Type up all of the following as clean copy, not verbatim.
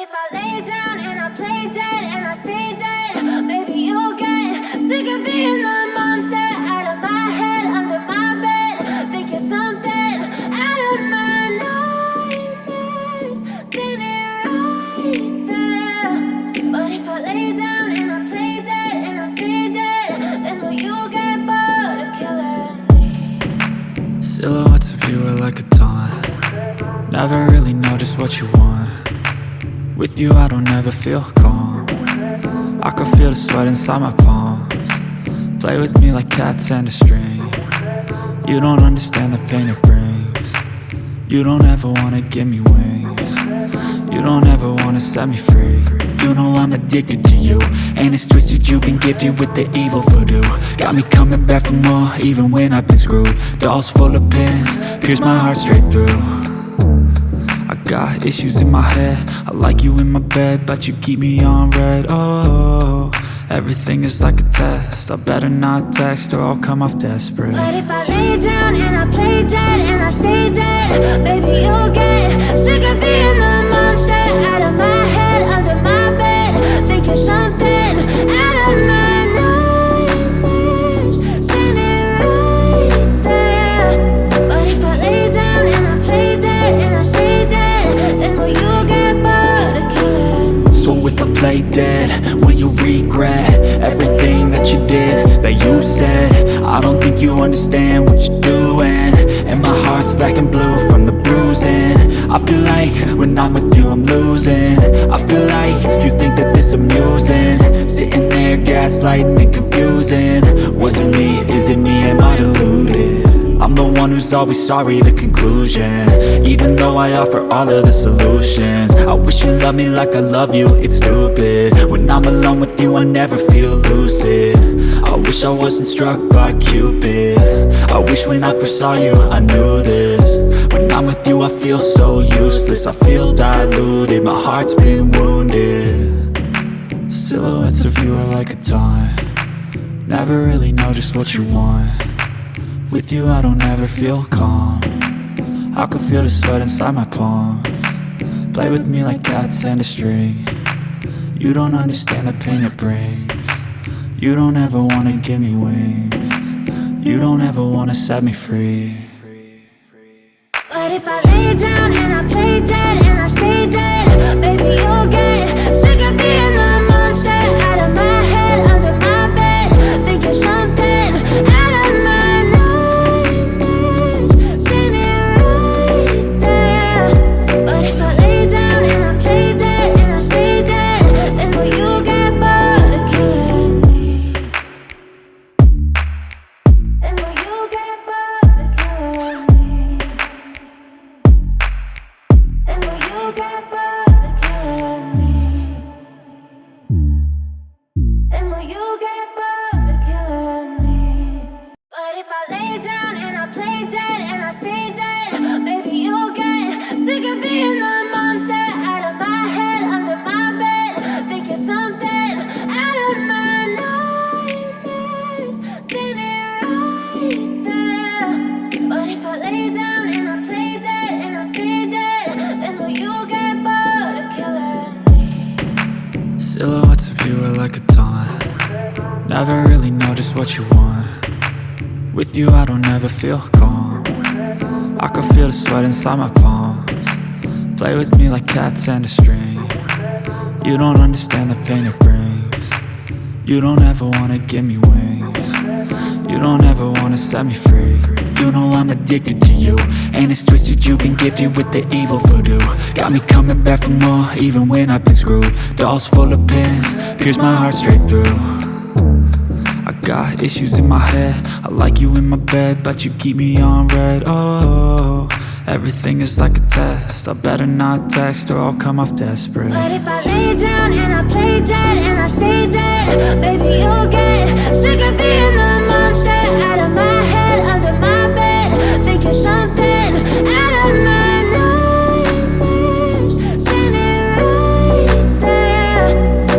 if I lay down and I play dead and I stay dead, maybe you'll get sick of being the monster out of my head, under my bed. Think you're something out of my nightmares, standing right there. But if I lay down and I play dead and I stay dead, then will you get bored of killing me? Silhouettes of you are like a taunt. Never really know just what you want. With you I don't ever feel calm. I can feel the sweat inside my palms. Play with me like cats and a string. You don't understand the pain it brings. You don't ever wanna give me wings. You don't ever wanna set me free. You know I'm addicted to you, and it's twisted, you've been gifted with the evil voodoo. Got me coming back for more, even when I've been screwed. Dolls full of pins, pierce my heart straight through. I got issues in my head, I like you in my bed, but you keep me on red. Oh, everything is like a test, I better not text or I'll come off desperate. But if I lay down and I play dead and I stay dead, baby you'll get sick of being the monster out of my head, under my bed. Think you're something out of my nightmares, standing right there. But if I lay down and I play dead and I stay dead, then will you get bored of killing me? So if I play dead, will you regret everything that you did, that you said? I don't think you understand what you're doing, and my heart's black and blue from the bruising. I feel like when I'm with you I'm losing. I feel like you think that this amusing, sitting there gaslighting and confusing. Was it me? Is it me? Am I deluded? I'm the one who's always sorry, the conclusion, even though I offer all of the solutions. I wish you loved me like I love you, it's stupid. When I'm alone with you I never feel lucid. I wish I wasn't struck by Cupid. I wish when I first saw you I knew this. When I'm with you I feel so useless, I feel diluted, my heart's been wounded. Silhouettes of you are like a taunt. Never really know just what you want. With you I don't ever feel calm. I can feel the sweat inside my palms. Play with me like cats and a string. You don't understand the pain it brings. You don't ever wanna give me wings. You don't ever wanna set me free. But if I lay down and I play dead and I stay dead, baby you'll get sick of being the monster out of my head, under my bed. Think you're something out of my nightmares, standing right there. But if I lay down and I play dead and I stay dead, then will you get bored of killing me? Then will you get bored of killing me? And will you get bored of killing me? And will you get bored of killing me? But if I lay down and I play dead and I stay dead, maybe you'll get sick of being the monster out of my head, under my bed. Think you're something out of my nightmares, standing right there. But if I lay down and I play dead and I stay dead, then will you get bored of killing me? Silhouettes of you are like a taunt. Never really know just what you want. With you I don't ever feel calm. I can feel the sweat inside my palms. Play with me like cats and a string. You don't understand the pain it brings. You don't ever wanna give me wings. You don't ever wanna set me free. You know I'm addicted to you, and it's twisted, you've been gifted with the evil voodoo. Got me coming back for more, even when I've been screwed. Dolls full of pins, pierce my heart straight through. I got issues in my head, I like you in my bed, but you keep me on red. Oh, everything is like a test, I better not text or I'll come off desperate. But if I lay down and I play dead and I stay dead, baby you'll get sick of being the monster out of my head, under my bed. Think you're something out of my nightmares, standing right there.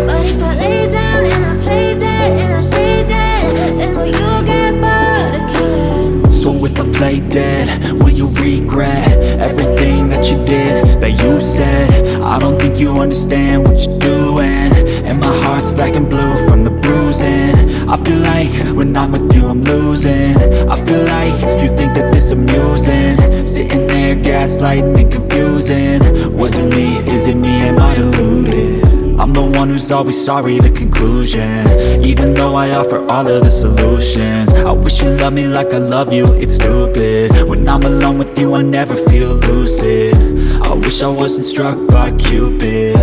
But if I lay down and I play dead and I stay dead, then will you get bored of killing me? So if I play dead, will you regret everything that you did, that you said? I don't think you understand what you're doing. And my heart's black and blue from the bruising. I feel like when I'm with you I'm losing. I feel like you think that this amusing. Sitting there gaslighting and confusing. Was it me? Is it me? Am I deluded? I'm the one who's always sorry, the conclusion. Even though I offer all of the solutions. I wish you loved me like I love you, it's stupid. When I'm alone with you I never feel lucid. I wish I wasn't struck by Cupid.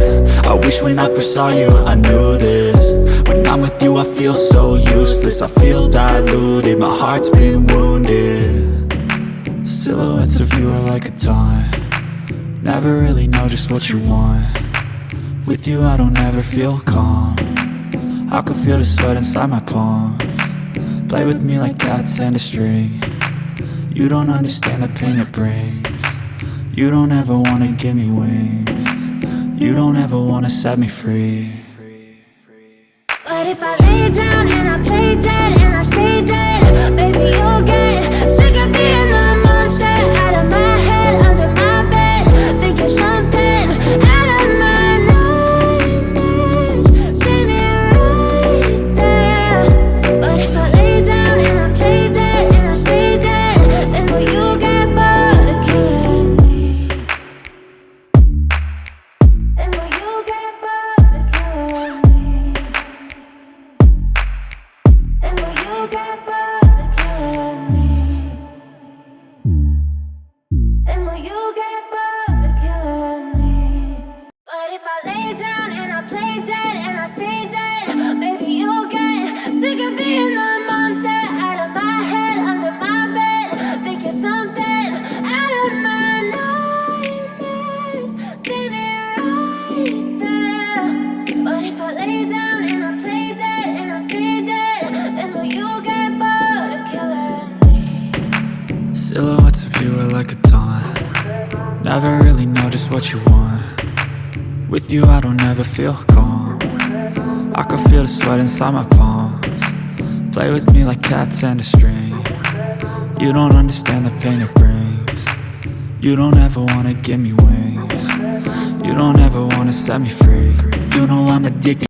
I wish when I first saw you I knew this. When I'm with you I feel so useless. I feel diluted, my heart's been wounded. Silhouettes of you are like a taunt. Never really know just what you want. With you I don't ever feel calm. I can feel the sweat inside my palms. Play with me like cats and a string. You don't understand the pain it brings. You don't ever wanna give me wings. You don't ever wanna set me free. But if I lay down and I play dead and I stay dead, baby you'll get sick of being the monster out of my head, under my bed. Think you're something out of my nightmares. See me right there. But if I lay down and I play dead and I stay dead, then will you get bored of killing me? Then will you get bored of killing me? And will you get bored of killing me? And will you get bored of killing me? But if I lay down and I play dead and I stay dead, baby you'll get sick of being the monster out of my head, under my bed. Think you're something out of my nightmares. See me right there. But if I lay down and I play dead and I stay dead, then will you get bored of killing me? Silhouettes of you are like a taunt. Never really know just what you want. With you I don't ever feel calm. I can feel the sweat inside my palms. Play with me like cats and a string. You don't understand the pain it brings. You don't ever wanna give me wings. You don't ever wanna set me free. You know I'm addicted